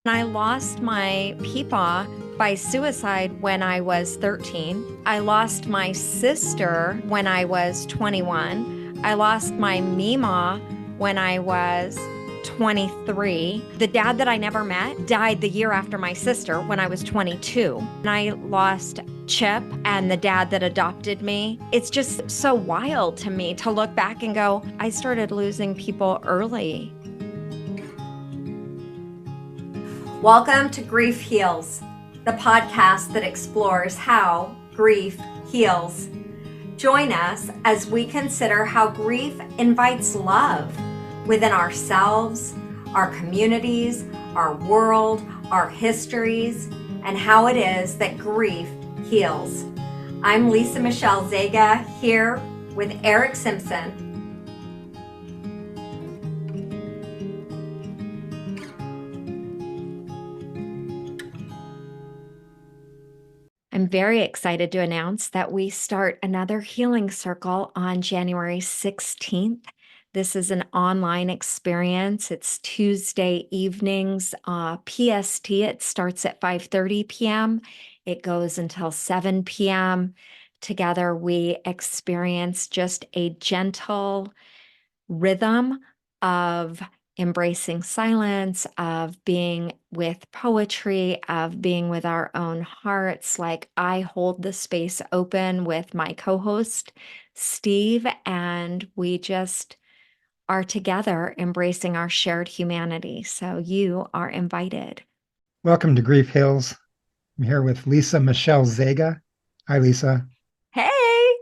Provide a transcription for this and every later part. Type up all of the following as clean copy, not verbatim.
I lost my peepaw by suicide when I was 13. I lost my sister when I was 21. I lost my Meemaw when I was 23. The dad that I never met died the year after my sister when I was 22. And I lost Chip and the dad that adopted me. It's just so wild to me to look back and go, I started losing people early. Welcome to Grief Heals, the podcast that explores how grief heals. Join us as we consider how grief invites love within ourselves, our communities, our world, our histories, and how it is that grief heals. I'm Lisa Michelle Zega here with Eric Simpson. I'm very excited to announce that we start another healing circle on January 16th. This is an online experience. It's Tuesday evenings, PST. It starts at 5:30 p.m. It goes until 7 p.m. Together, we experience just a gentle rhythm of embracing silence, of being with poetry, of being with our own hearts. Like I hold the space open with my co-host, Steve, and we just are together embracing our shared humanity. So you are invited. Welcome to Grief Hills. I'm here with Lisa Michelle Zega. Hi, Lisa. Hey!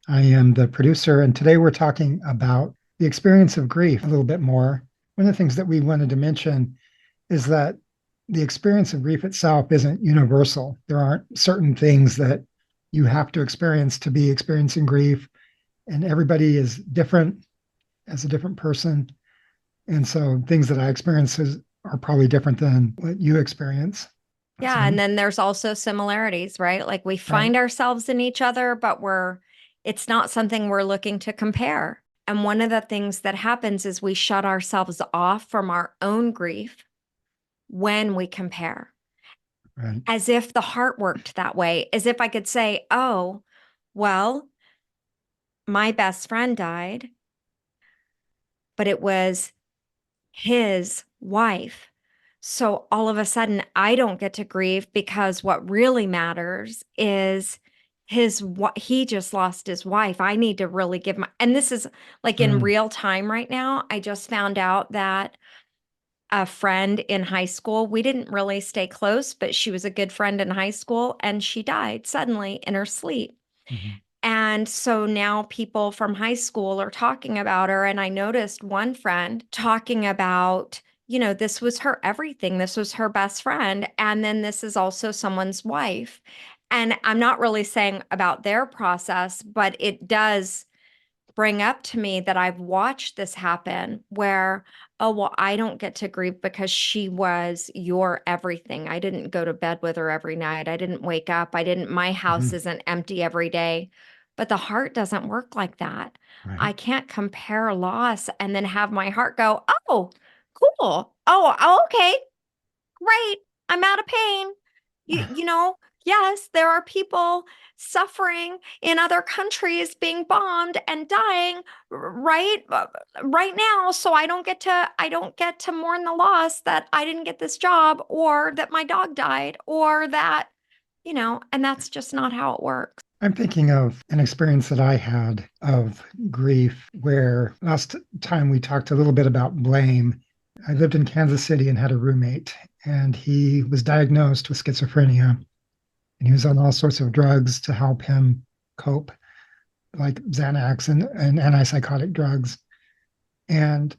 I am the producer, and today we're talking about the experience of grief a little bit more. One of the things that we wanted to mention is that the experience of grief itself isn't universal. There aren't certain things that you have to experience to be experiencing grief, and everybody is different as a different person. And so things that I experience are probably different than what you experience. Yeah, and then there's also similarities, right? Like we find ourselves in each other, but it's not something we're looking to compare. And one of the things that happens is we shut ourselves off from our own grief when we compare, Right. as if the heart worked that way, as if I could say, oh, well, my best friend died, but it was his wife. So all of a sudden, I don't get to grieve because what really matters is he just lost his wife. I need to really and this is like in real time right now. I just found out that a friend in high school, we didn't really stay close, but she was a good friend in high school and she died suddenly in her sleep. Mm-hmm. And so now people from high school are talking about her. And I noticed one friend talking about, this was her everything. This was her best friend. And then this is also someone's wife. And I'm not really saying about their process, but it does bring up to me that I've watched this happen where, oh, well, I don't get to grieve because she was your everything. I didn't go to bed with her every night. I didn't wake up. My house isn't empty every day. But the heart doesn't work like that. Right. I can't compare loss and then have my heart go, oh, cool. Oh, okay, great. I'm out of pain. Yes, there are people suffering in other countries being bombed and dying right now, so I don't get to mourn the loss that I didn't get this job or that my dog died or that, and that's just not how it works. I'm thinking of an experience that I had of grief where last time we talked a little bit about blame. I lived in Kansas City and had a roommate, and he was diagnosed with schizophrenia. And he was on all sorts of drugs to help him cope, like Xanax and antipsychotic drugs. And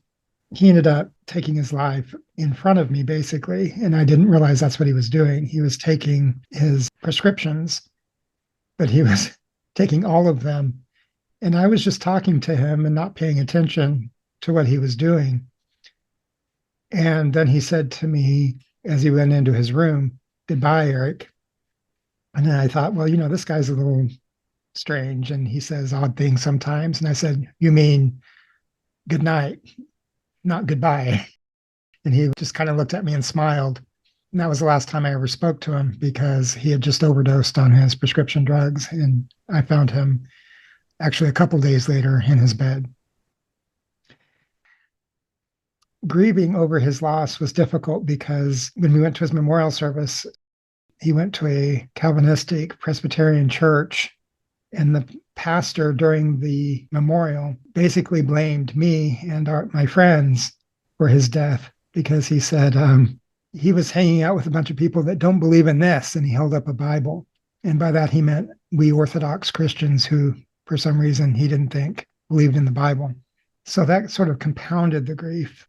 he ended up taking his life in front of me, basically. And I didn't realize that's what he was doing. He was taking his prescriptions, but he was taking all of them. And I was just talking to him and not paying attention to what he was doing. And then he said to me as he went into his room, "Goodbye, Eric." And then I thought, well, this guy's a little strange and he says odd things sometimes. And I said, "You mean good night, not goodbye?" And he just kind of looked at me and smiled. And that was the last time I ever spoke to him because he had just overdosed on his prescription drugs. And I found him actually a couple days later in his bed. Grieving over his loss was difficult because when we went to his memorial service, he went to a Calvinistic Presbyterian church, and the pastor during the memorial basically blamed me and my friends for his death because he said he was hanging out with a bunch of people that don't believe in this, and he held up a Bible. And by that, he meant we Orthodox Christians who, for some reason, he didn't think believed in the Bible. So that sort of compounded the grief.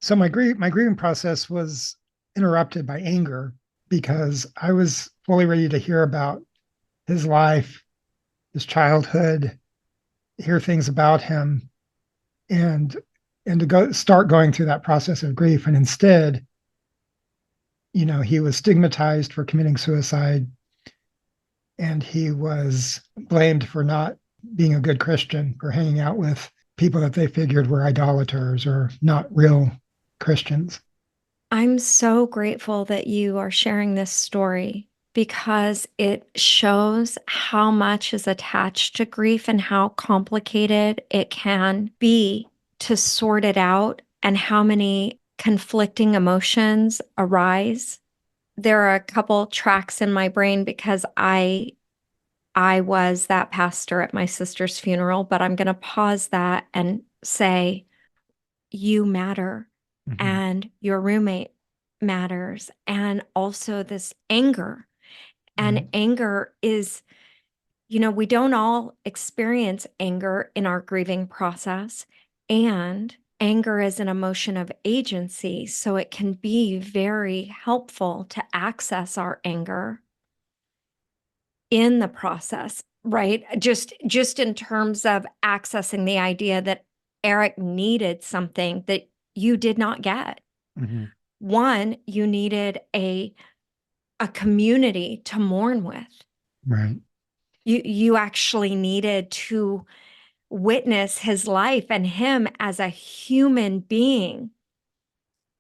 So my grieving process was interrupted by anger because I was fully ready to hear about his life, his childhood, hear things about him, and to go start going through that process of grief. And instead, he was stigmatized for committing suicide, and he was blamed for not being a good Christian, for hanging out with people that they figured were idolaters or not real Christians. I'm so grateful that you are sharing this story because it shows how much is attached to grief and how complicated it can be to sort it out and how many conflicting emotions arise. There are a couple tracks in my brain because I was that pastor at my sister's funeral, but I'm going to pause that and say you matter Mm-hmm. and your roommate matters, and also this anger. And Right. anger is, we don't all experience anger in our grieving process. And anger is an emotion of agency. So it can be very helpful to access our anger in the process, right? Just in terms of accessing the idea that Eric needed something that you did not get. Mm-hmm. One, you needed a community to mourn with. Right. You actually needed to witness his life and him as a human being,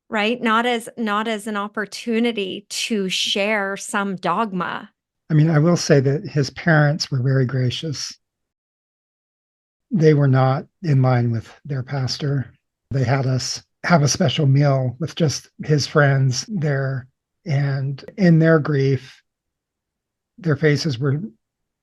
right? Not as an opportunity to share some dogma. I mean, I will say that his parents were very gracious. They were not in line with their pastor. They had us have a special meal with just his friends there. And in their grief, their faces were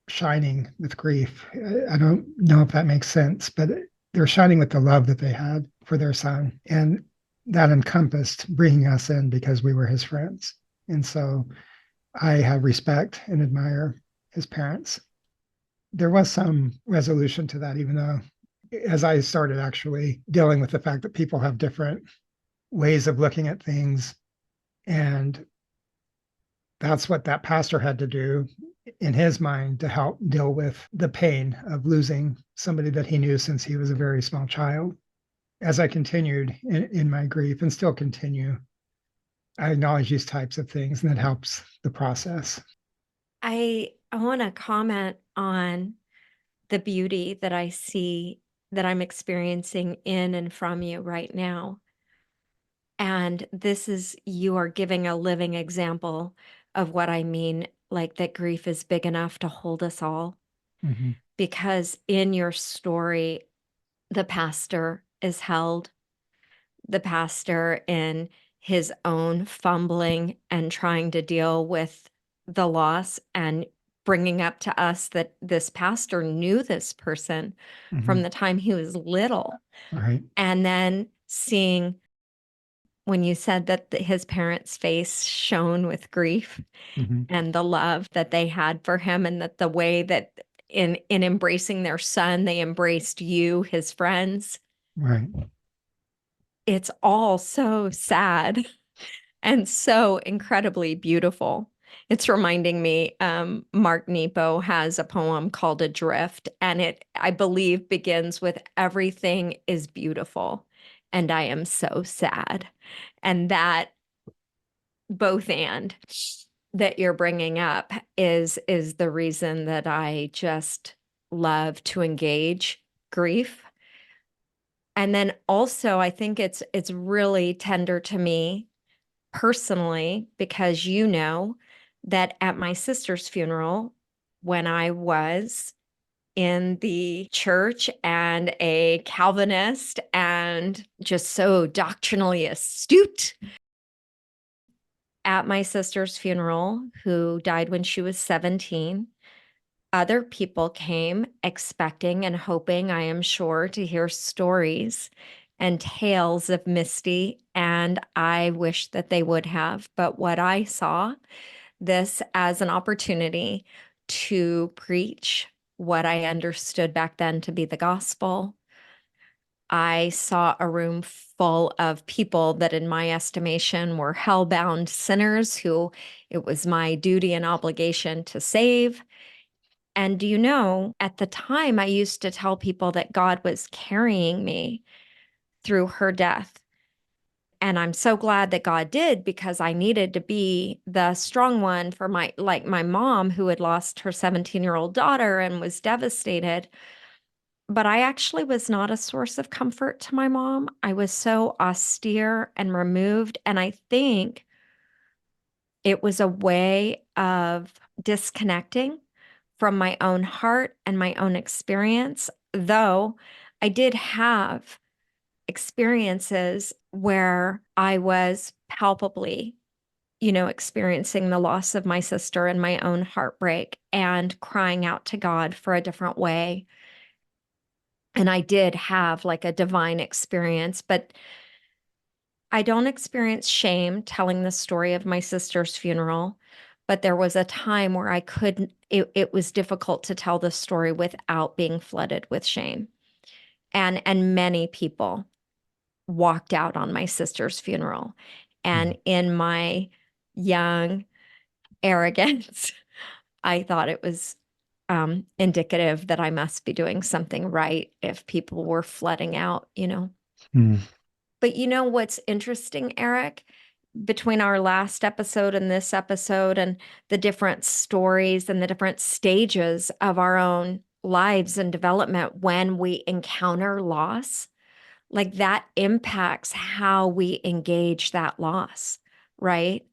shining with grief. I don't know if that makes sense, but they're shining with the love that they had for their son. And that encompassed bringing us in because we were his friends. And so I have respect and admire his parents. There was some resolution to that, even though as I started actually dealing with the fact that people have different ways of looking at things. And that's what that pastor had to do in his mind to help deal with the pain of losing somebody that he knew since he was a very small child. As I continued in my grief and still continue, I acknowledge these types of things, and it helps the process. I want to comment on the beauty that I see that I'm experiencing in and from you right now. And this is, you are giving a living example of what I mean, like that grief is big enough to hold us all. Mm-hmm. Because in your story, the pastor is held, the pastor in his own fumbling and trying to deal with the loss, and bringing up to us that this pastor knew this person Mm-hmm. from the time he was little. All right. And then seeing when you said that his parents' face shone with grief Mm-hmm. and the love that they had for him, and that the way that in embracing their son, they embraced you, his friends. Right. It's all so sad and so incredibly beautiful. It's reminding me, Mark Nepo has a poem called Adrift, and it, I believe, begins with everything is beautiful and I am so sad. And that both and that you're bringing up is the reason that I just love to engage grief And then also I think it's really tender to me personally because you know that at my sister's funeral, when I was in the church and a Calvinist and just so doctrinally astute, at my sister's funeral, who died when she was 17, other people came expecting and hoping, I am sure, to hear stories and tales of Misty, and I wish that they would have. But what I saw this as an opportunity to preach what I understood back then to be the gospel. I saw a room full of people that, in my estimation, were hell-bound sinners who it was my duty and obligation to save. And do you know, at the time, I used to tell people that God was carrying me through her death. And I'm so glad that God did because I needed to be the strong one for my mom who had lost her 17-year-old daughter and was devastated. But I actually was not a source of comfort to my mom. I was so austere and removed. And I think it was a way of disconnecting from my own heart and my own experience, though I did have experiences where I was palpably, experiencing the loss of my sister and my own heartbreak and crying out to God for a different way. And I did have like a divine experience, but I don't experience shame telling the story of my sister's funeral. But there was a time where I couldn't, it was difficult to tell the story without being flooded with shame. And many people walked out on my sister's funeral. Mm. And in my young arrogance, I thought it was indicative that I must be doing something right if people were flooding out. Mm. But you know what's interesting, Eric? Between our last episode and this episode, and the different stories and the different stages of our own lives and development when we encounter loss, like that impacts how we engage that loss, right?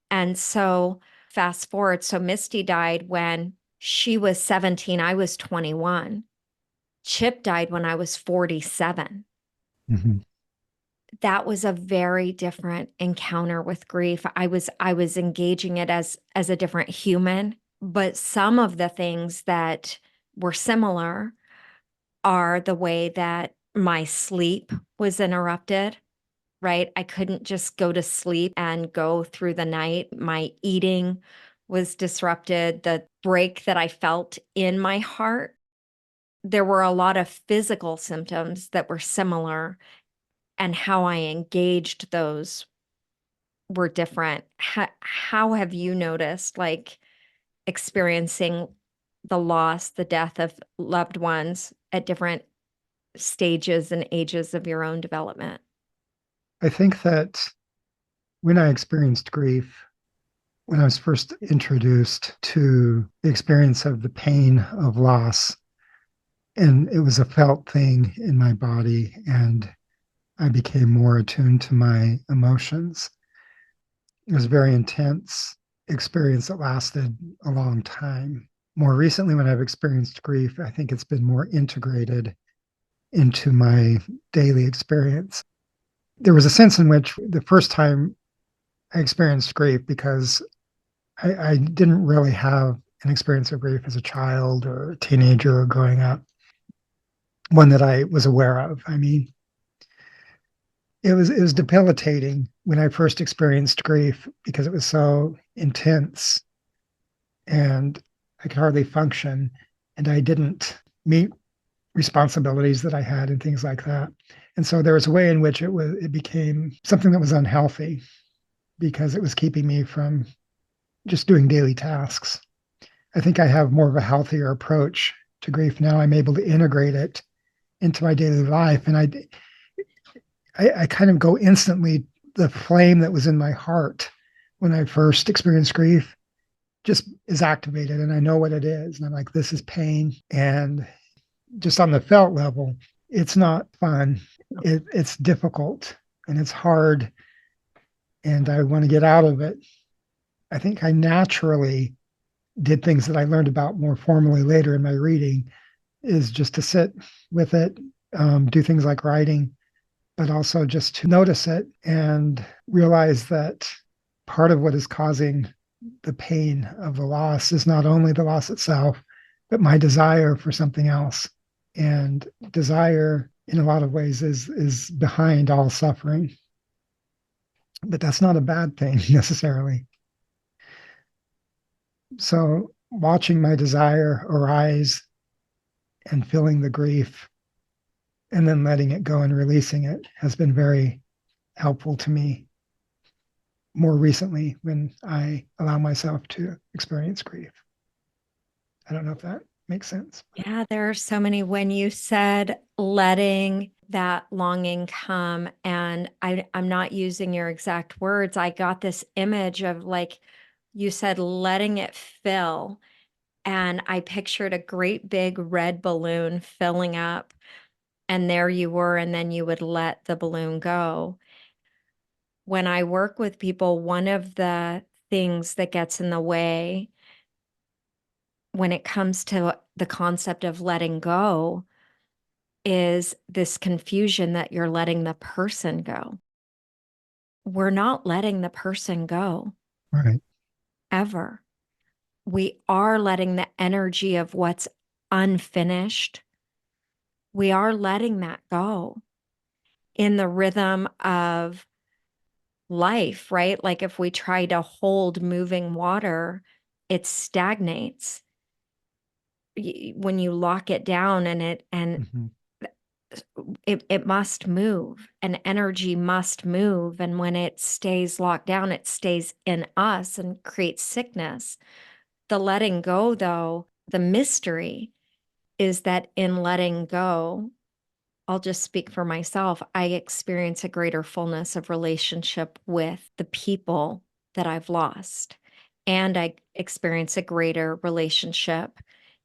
And so fast forward, so Misty died when she was 17, I was 21. Chip died when I was 47. Mhm. That was a very different encounter with grief. I was engaging it as a different human, but some of the things that were similar are the way that my sleep was interrupted, right? I couldn't just go to sleep and go through the night. My eating was disrupted. The break that I felt in my heart, there were a lot of physical symptoms that were similar, and how I engaged those were different. How have you noticed, like, experiencing the loss, the death of loved ones at different stages and ages of your own development? I think that when I experienced grief, when I was first introduced to the experience of the pain of loss, and it was a felt thing in my body, and I became more attuned to my emotions. It was a very intense experience that lasted a long time. More recently, when I've experienced grief, I think it's been more integrated into my daily experience. There was a sense in which the first time I experienced grief, because I didn't really have an experience of grief as a child or a teenager or growing up, one that I was aware of. I mean, it was debilitating when I first experienced grief because it was so intense and I could hardly function and I didn't meet responsibilities that I had and things like that. And so there was a way in which it became something that was unhealthy because it was keeping me from just doing daily tasks. I think I have more of a healthier approach to grief now. I'm able to integrate it into my daily life, and I kind of go instantly. The flame that was in my heart when I first experienced grief just is activated, and I know what it is. And I'm like, this is pain, and just on the felt level, it's not fun. it's difficult and it's hard, and I want to get out of it. I think I naturally did things that I learned about more formally later in my reading, is just to sit with it, do things like writing, but also just to notice it and realize that part of what is causing the pain of the loss is not only the loss itself, but my desire for something else. And desire, in a lot of ways, is behind all suffering. But that's not a bad thing necessarily. So watching my desire arise and feeling the grief and then letting it go and releasing it has been very helpful to me more recently when I allow myself to experience grief. I don't know if that makes sense. Yeah, there are so many. When you said letting that longing come, and I'm not using your exact words, I got this image of like you said, letting it fill. And I pictured a great big red balloon filling up, and there you were, and then you would let the balloon go. When I work with people, one of the things that gets in the way when it comes to the concept of letting go is this confusion that you're letting the person go. We're not letting the person go Right. ever. We are letting the energy of what's unfinished, we are letting that go in the rhythm of life, right? Like if we try to hold moving water, it stagnates. When you lock it down and Mm-hmm. it must move, and energy must move, and when it stays locked down, it stays in us and creates sickness. The letting go, though, the mystery is that in letting go, I'll just speak for myself, I experience a greater fullness of relationship with the people that I've lost. And I experience a greater relationship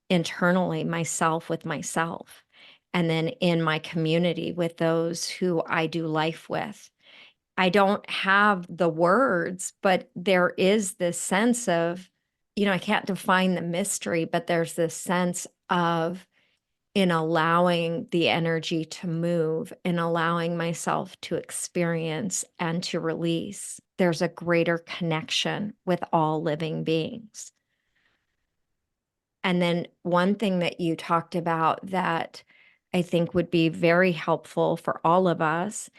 internally, myself with myself, and then in my community with those who I do life with. I don't have the words, but there is this sense of, I can't define the mystery, but there's this sense of, in allowing the energy to move, in allowing myself to experience and to release, there's a greater connection with all living beings. And then one thing that you talked about that I think would be very helpful for all of us,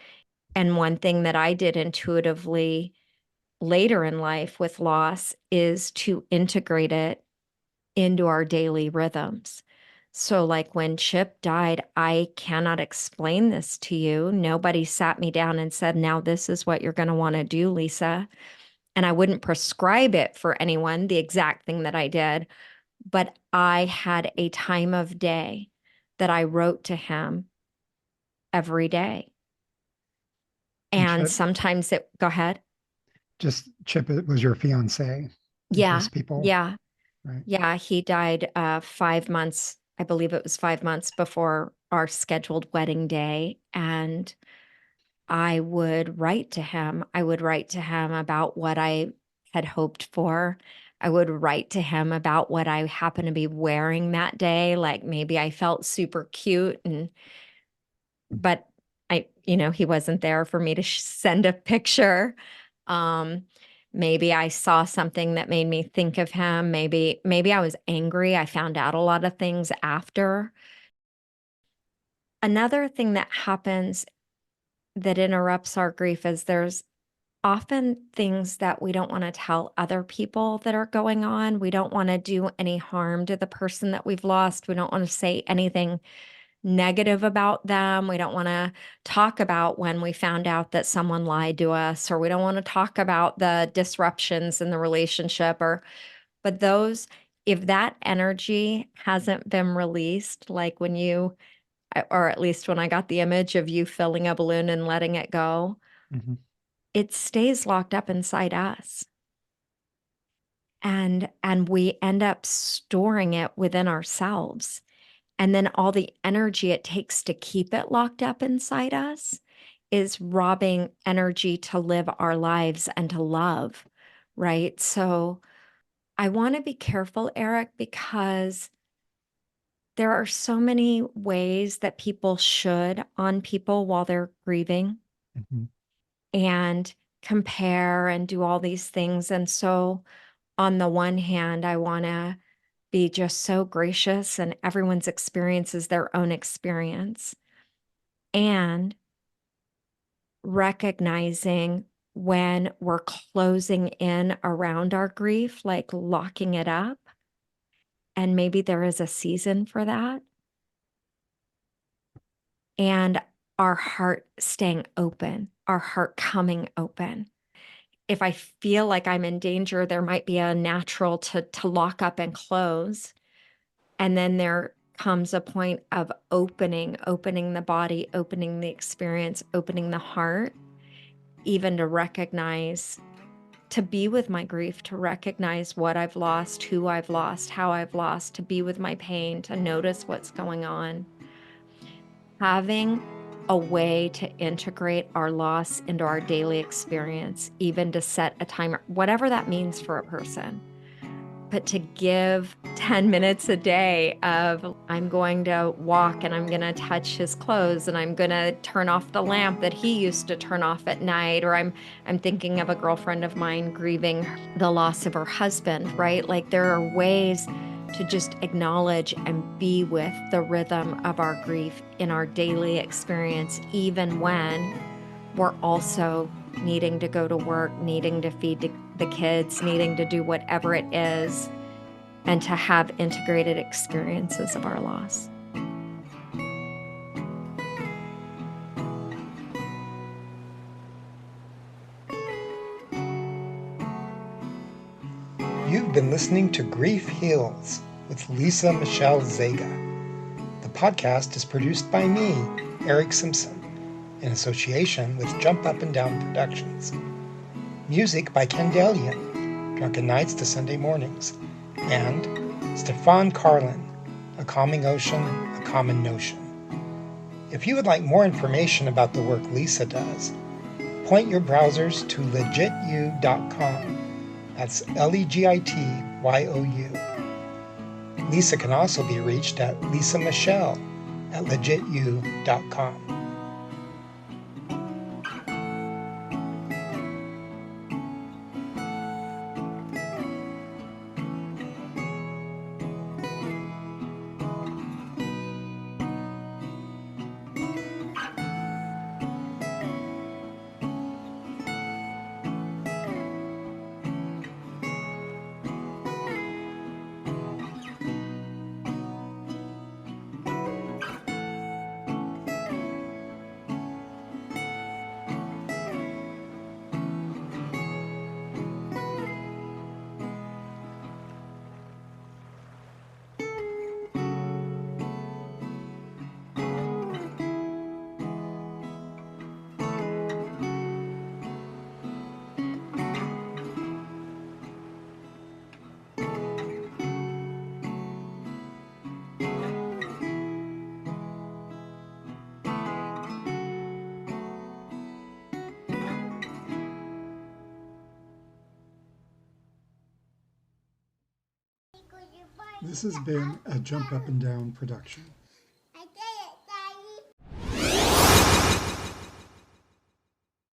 and one thing that I did intuitively later in life with loss, is to integrate it into our daily rhythms. So, like when Chip died, I cannot explain this to you. Nobody sat me down and said, now this is what you're going to want to do, Lisa. And I wouldn't prescribe it for anyone, the exact thing that I did, but I had a time of day that I wrote to him every day. And And Chip, sometimes go ahead. just Chip, it was your fiance, in case Yeah. people, Yeah. right? Yeah. He died 5 months, I believe it was 5 months before our scheduled wedding day. And I would write to him. I would write to him about what I had hoped for. I would write to him about what I happened to be wearing that day. Like maybe I felt super cute but he wasn't there for me to send a picture. Um, maybe I saw something that made me think of him. Maybe I was angry. I found out a lot of things after. Another thing that happens that interrupts our grief is there's often things that we don't want to tell other people that are going on. We don't want to do any harm to the person that we've lost. We don't want to say anything negative about them. We don't want to talk about when we found out that someone lied to us, or we don't want to talk about the disruptions in the relationship, but if that energy hasn't been released, like when or at least when I got the image of you filling a balloon and letting it go, Mm-hmm. it stays locked up inside us. And we end up storing it within ourselves. And then all the energy it takes to keep it locked up inside us is robbing energy to live our lives and to love, right? So I want to be careful, Eric, because there are so many ways that people should on people while they're grieving Mhm. and compare and do all these things. And so, on the one hand, I want to be just so gracious, and everyone's experience is their own experience. And recognizing when we're closing in around our grief, like locking it up, and maybe there is a season for that, and our heart staying open, our heart coming open. If I feel like I'm in danger, there might be a natural to lock up and close. And then there comes a point of opening the body, opening the experience, opening the heart, even to recognize, to be with my grief, to recognize what I've lost, who I've lost, how I've lost, to be with my pain, to notice what's going on. Having a way to integrate our loss into our daily experience, even to set a timer, whatever that means for a person. But to give 10 minutes a day of, I'm going to walk and I'm going to touch his clothes and I'm going to turn off the lamp that he used to turn off at night. Or I'm thinking of a girlfriend of mine grieving the loss of her husband, right? Like there are ways to just acknowledge and be with the rhythm of our grief in our daily experience, even when we're also needing to go to work, needing to feed the kids, needing to do whatever it is, and to have integrated experiences of our loss. You've been listening to Grief Heals with Lisa Michelle Zega. The podcast is produced by me, Eric Simpson, in association with Jump Up and Down Productions. Music by Ken Dalian, Drunken Nights to Sunday Mornings, and Stefan Carlin, A Calming Ocean, A Common Notion. If you would like more information about the work Lisa does, point your browsers to legityou.com. That's LEGITYOU. Lisa can also be reached at lisamichelle@legityou.com. This has been a Jump Up and Down production.